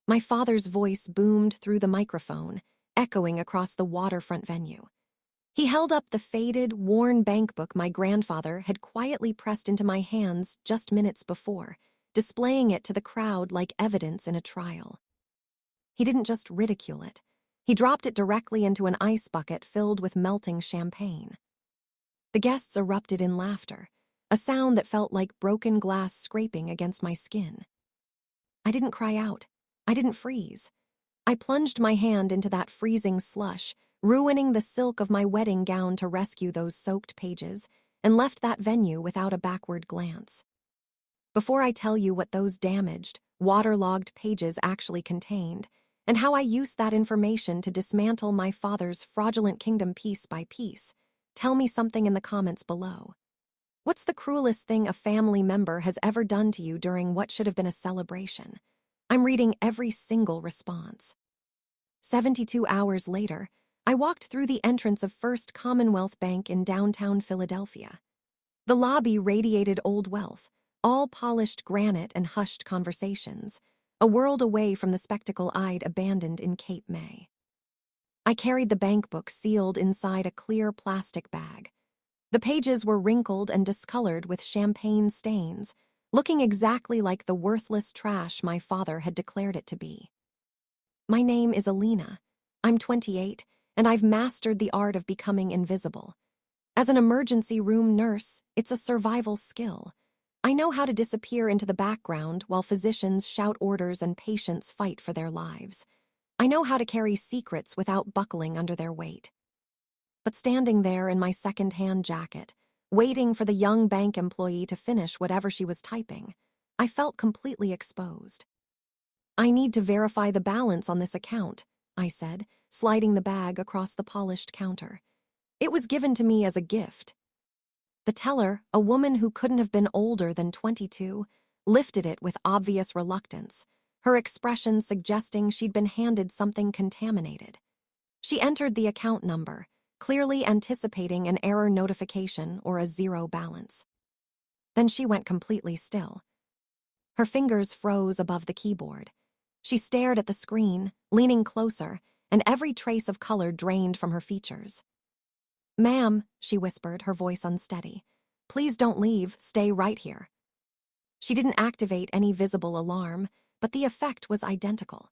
My father's voice boomed through the microphone, echoing across the waterfront venue. He held up the faded, worn bankbook my grandfather had quietly pressed into my hands just minutes before, displaying it to the crowd like evidence in a trial. He didn't just ridicule it. He dropped it directly into an ice bucket filled with melting champagne. The guests erupted in laughter, a sound that felt like broken glass scraping against my skin. I didn't cry out. I didn't freeze. I plunged my hand into that freezing slush, ruining the silk of my wedding gown to rescue those soaked pages, and left that venue without a backward glance. Before I tell you what those damaged, waterlogged pages actually contained, and how I used that information to dismantle my father's fraudulent kingdom piece by piece, tell me something in the comments below. What's the cruelest thing a family member has ever done to you during what should have been a celebration? I'm reading every single response. 72 hours later, I walked through the entrance of First Commonwealth Bank in downtown Philadelphia. The lobby radiated old wealth, all polished granite and hushed conversations, a world away from the spectacle I'd abandoned in Cape May. I carried the bankbook sealed inside a clear plastic bag. The pages were wrinkled and discolored with champagne stains, looking exactly like the worthless trash my father had declared it to be. My name is Alina. I'm 28, and I've mastered the art of becoming invisible. As an emergency room nurse, it's a survival skill. I know how to disappear into the background while physicians shout orders and patients fight for their lives. I know how to carry secrets without buckling under their weight. But standing there in my second-hand jacket, waiting for the young bank employee to finish whatever she was typing, I felt completely exposed. I need to verify the balance on this account, I said, sliding the bag across the polished counter. It was given to me as a gift. The teller, a woman who couldn't have been older than 22, lifted it with obvious reluctance, her expression suggesting she'd been handed something contaminated. She entered the account number, clearly anticipating an error notification or a zero balance. Then she went completely still. Her fingers froze above the keyboard. She stared at the screen, leaning closer, and every trace of color drained from her features. "Ma'am," she whispered, her voice unsteady, "please don't leave, stay right here." She didn't activate any visible alarm, but the effect was identical.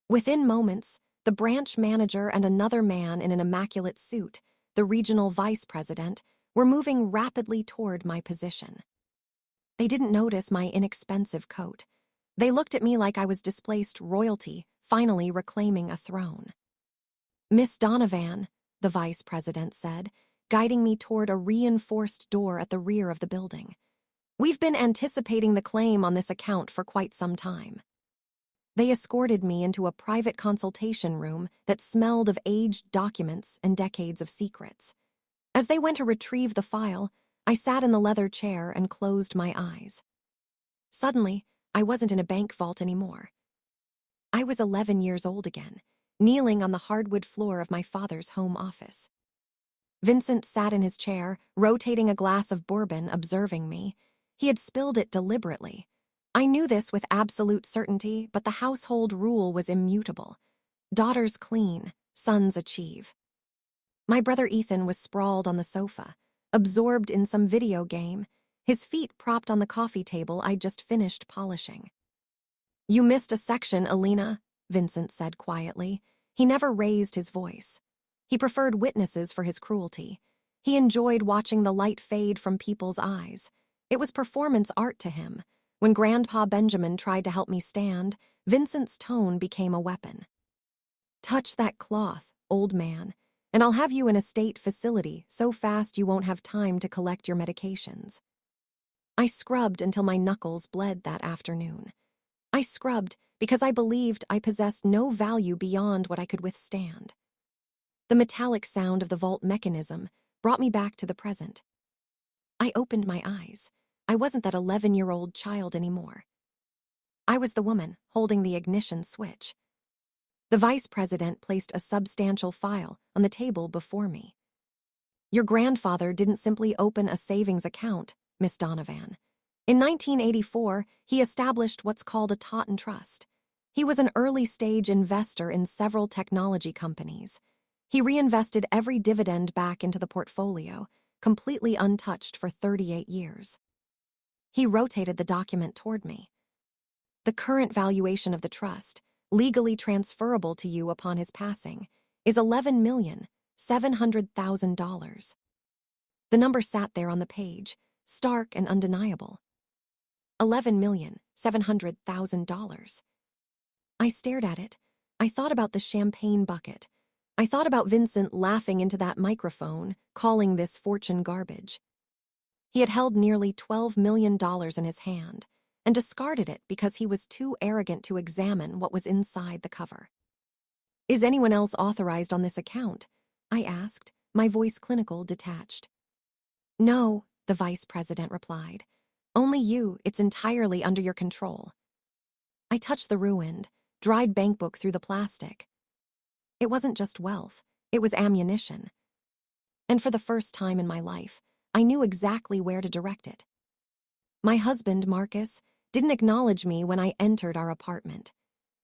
Within moments, the branch manager and another man in an immaculate suit, the regional vice president, were moving rapidly toward my position. They didn't notice my inexpensive coat. They looked at me like I was displaced royalty, finally reclaiming a throne. "Miss Donovan," the vice president said, guiding me toward a reinforced door at the rear of the building. "We've been anticipating the claim on this account for quite some time." They escorted me into a private consultation room that smelled of aged documents and decades of secrets. As they went to retrieve the file, I sat in the leather chair and closed my eyes. Suddenly, I wasn't in a bank vault anymore. I was 11 years old again, kneeling on the hardwood floor of my father's home office. Vincent sat in his chair, rotating a glass of bourbon, observing me. He had spilled it deliberately. I knew this with absolute certainty, but the household rule was immutable. Daughters clean, sons achieve. My brother Ethan was sprawled on the sofa, absorbed in some video game, his feet propped on the coffee table I'd just finished polishing. "You missed a section, Alina," Vincent said quietly. He never raised his voice. He preferred witnesses for his cruelty. He enjoyed watching the light fade from people's eyes. It was performance art to him. When Grandpa Benjamin tried to help me stand, Vincent's tone became a weapon. "Touch that cloth, old man, and I'll have you in a state facility so fast you won't have time to collect your medications." I scrubbed until my knuckles bled that afternoon. I scrubbed because I believed I possessed no value beyond what I could withstand. The metallic sound of the vault mechanism brought me back to the present. I opened my eyes. I wasn't that 11-year-old child anymore. I was the woman holding the ignition switch. The vice president placed a substantial file on the table before me. "Your grandfather didn't simply open a savings account, Miss Donovan. In 1984, he established what's called a Totten Trust. He was an early-stage investor in several technology companies. He reinvested every dividend back into the portfolio, completely untouched for 38 years. He rotated the document toward me. The current valuation of the trust, legally transferable to you upon his passing, is $11,700,000. The number sat there on the page, stark and undeniable. $11,700,000. I stared at it. I thought about the champagne bucket. I thought about Vincent laughing into that microphone, calling this fortune garbage. He had held nearly $12 million in his hand and discarded it because he was too arrogant to examine what was inside the cover. "Is anyone else authorized on this account?" I asked, my voice clinical, detached. "No," the vice president replied. "Only you. It's entirely under your control." I touched the ruined, dried bankbook through the plastic. It wasn't just wealth, it was ammunition. And for the first time in my life, I knew exactly where to direct it. My husband, Marcus, didn't acknowledge me when I entered our apartment.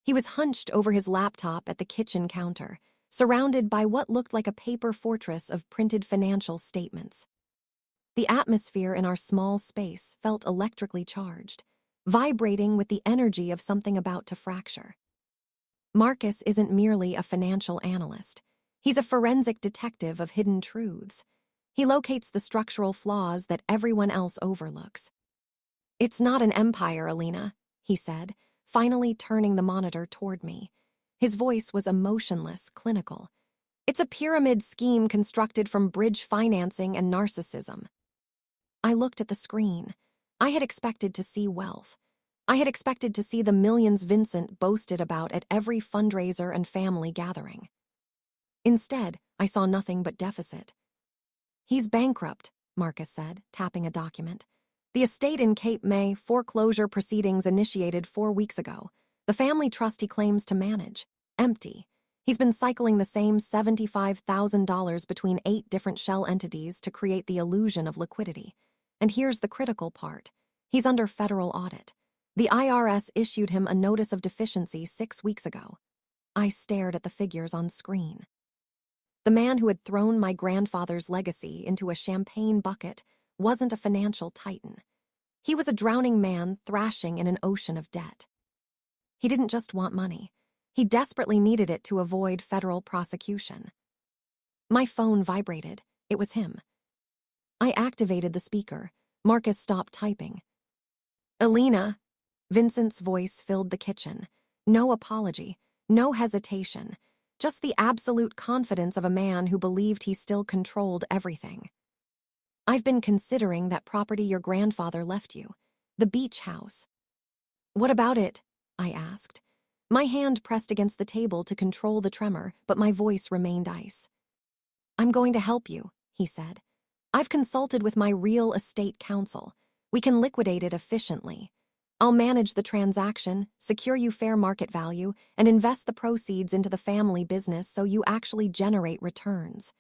He was hunched over his laptop at the kitchen counter, surrounded by what looked like a paper fortress of printed financial statements. The atmosphere in our small space felt electrically charged, vibrating with the energy of something about to fracture. Marcus isn't merely a financial analyst. He's a forensic detective of hidden truths. He locates the structural flaws that everyone else overlooks. "It's not an empire, Alina," he said, finally turning the monitor toward me. His voice was emotionless, clinical. "It's a pyramid scheme constructed from bridge financing and narcissism." I looked at the screen. I had expected to see wealth. I had expected to see the millions Vincent boasted about at every fundraiser and family gathering. Instead, I saw nothing but deficit. "He's bankrupt," Marcus said, tapping a document. "The estate in Cape May, foreclosure proceedings initiated 4 weeks ago. The family trust he claims to manage. Empty. He's been cycling the same $75,000 between 8 different shell entities to create the illusion of liquidity. And here's the critical part. He's under federal audit. The IRS issued him a notice of deficiency 6 weeks ago." I stared at the figures on screen. The man who had thrown my grandfather's legacy into a champagne bucket wasn't a financial titan. He was a drowning man thrashing in an ocean of debt. He didn't just want money. He desperately needed it to avoid federal prosecution. My phone vibrated. It was him. I activated the speaker. Marcus stopped typing. "Alina." Vincent's voice filled the kitchen. No apology, no hesitation, just the absolute confidence of a man who believed he still controlled everything. "I've been considering that property your grandfather left you, the beach house." "What about it?" I asked. My hand pressed against the table to control the tremor, but my voice remained ice. "I'm going to help you," he said. "I've consulted with my real estate counsel. We can liquidate it efficiently. I'll manage the transaction, secure you fair market value, and invest the proceeds into the family business so you actually generate returns.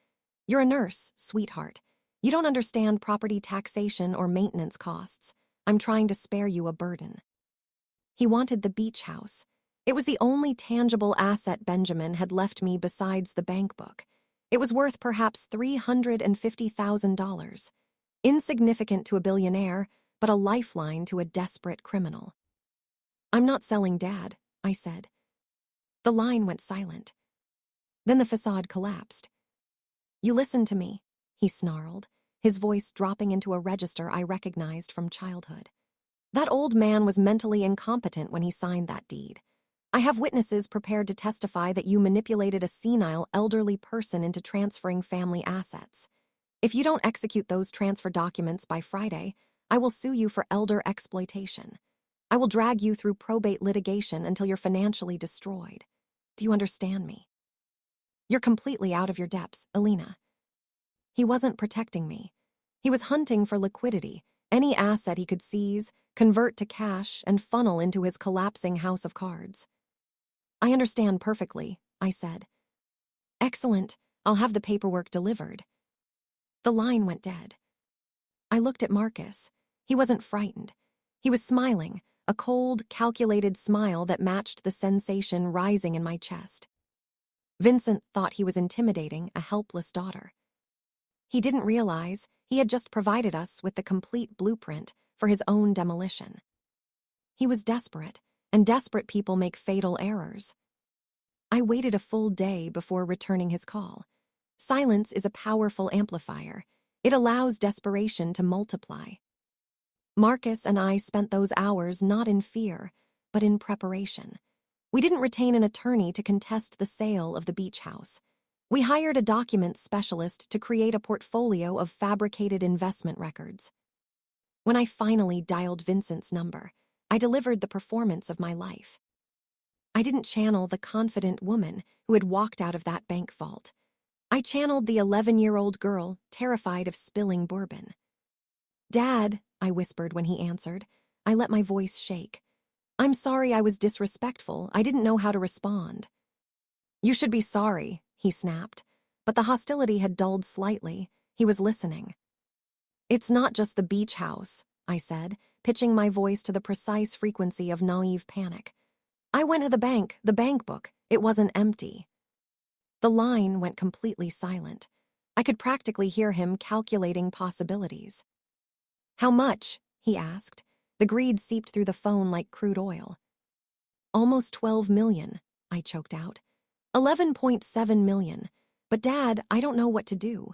You're a nurse, sweetheart. You don't understand property taxation or maintenance costs. I'm trying to spare you a burden." He wanted the beach house. It was the only tangible asset Benjamin had left me besides the bank book. It was worth perhaps $350,000. Insignificant to a billionaire, but a lifeline to a desperate criminal. "I'm not selling Dad," I said. The line went silent. Then the facade collapsed. "You listen to me," he snarled, his voice dropping into a register I recognized from childhood. "That old man was mentally incompetent when he signed that deed. I have witnesses prepared to testify that you manipulated a senile, elderly person into transferring family assets. If you don't execute those transfer documents by Friday, I will sue you for elder exploitation. I will drag you through probate litigation until you're financially destroyed. Do you understand me?" "You're completely out of your depth, Alina." He wasn't protecting me. He was hunting for liquidity, any asset he could seize, convert to cash, and funnel into his collapsing house of cards. "I understand perfectly," I said. "Excellent. I'll have the paperwork delivered." The line went dead. I looked at Marcus. He wasn't frightened. He was smiling, a cold, calculated smile that matched the sensation rising in my chest. Vincent thought he was intimidating a helpless daughter. He didn't realize he had just provided us with the complete blueprint for his own demolition. He was desperate, and desperate people make fatal errors. I waited a full day before returning his call. Silence is a powerful amplifier. It allows desperation to multiply. Marcus and I spent those hours not in fear, but in preparation. We didn't retain an attorney to contest the sale of the beach house. We hired a document specialist to create a portfolio of fabricated investment records. When I finally dialed Vincent's number, I delivered the performance of my life. I didn't channel the confident woman who had walked out of that bank vault. I channeled the 11-year-old girl terrified of spilling bourbon. "Dad," I whispered when he answered. I let my voice shake. "I'm sorry I was disrespectful. I didn't know how to respond." "You should be sorry," he snapped. But the hostility had dulled slightly. He was listening. "It's not just the beach house," I said, pitching my voice to the precise frequency of naive panic. "I went to the bankbook. It wasn't empty." The line went completely silent. I could practically hear him calculating possibilities. "How much?" he asked. The greed seeped through the phone like crude oil. "Almost 12 million, I choked out. 11.7 million. But Dad, I don't know what to do.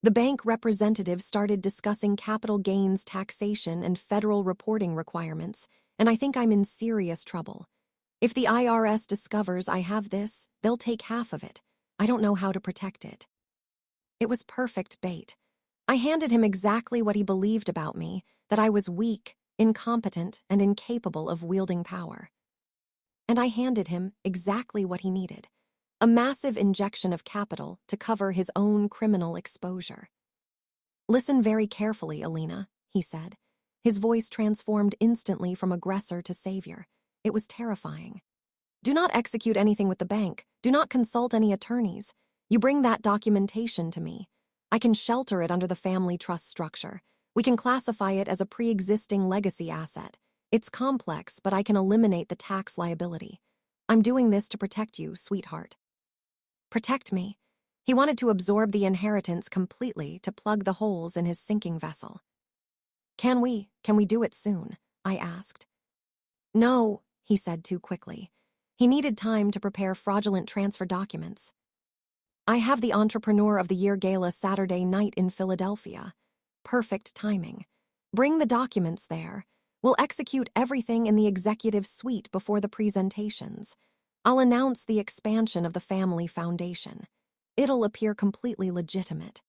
The bank representative started discussing capital gains taxation and federal reporting requirements, and I think I'm in serious trouble. If the IRS discovers I have this, they'll take half of it. I don't know how to protect it." It was perfect bait. I handed him exactly what he believed about me, that I was weak, incompetent, and incapable of wielding power. And I handed him exactly what he needed: a massive injection of capital to cover his own criminal exposure. "Listen very carefully, Alina," he said. His voice transformed instantly from aggressor to savior. It was terrifying. "Do not execute anything with the bank. Do not consult any attorneys. You bring that documentation to me. I can shelter it under the family trust structure. We can classify it as a pre-existing legacy asset. It's complex, but I can eliminate the tax liability. I'm doing this to protect you, sweetheart." Protect me. He wanted to absorb the inheritance completely to plug the holes in his sinking vessel. Can we do it soon?" I asked. "No," he said too quickly. He needed time to prepare fraudulent transfer documents. "I have the Entrepreneur of the Year Gala Saturday night in Philadelphia. Perfect timing. Bring the documents there. We'll execute everything in the executive suite before the presentations. I'll announce the expansion of the family foundation. It'll appear completely legitimate."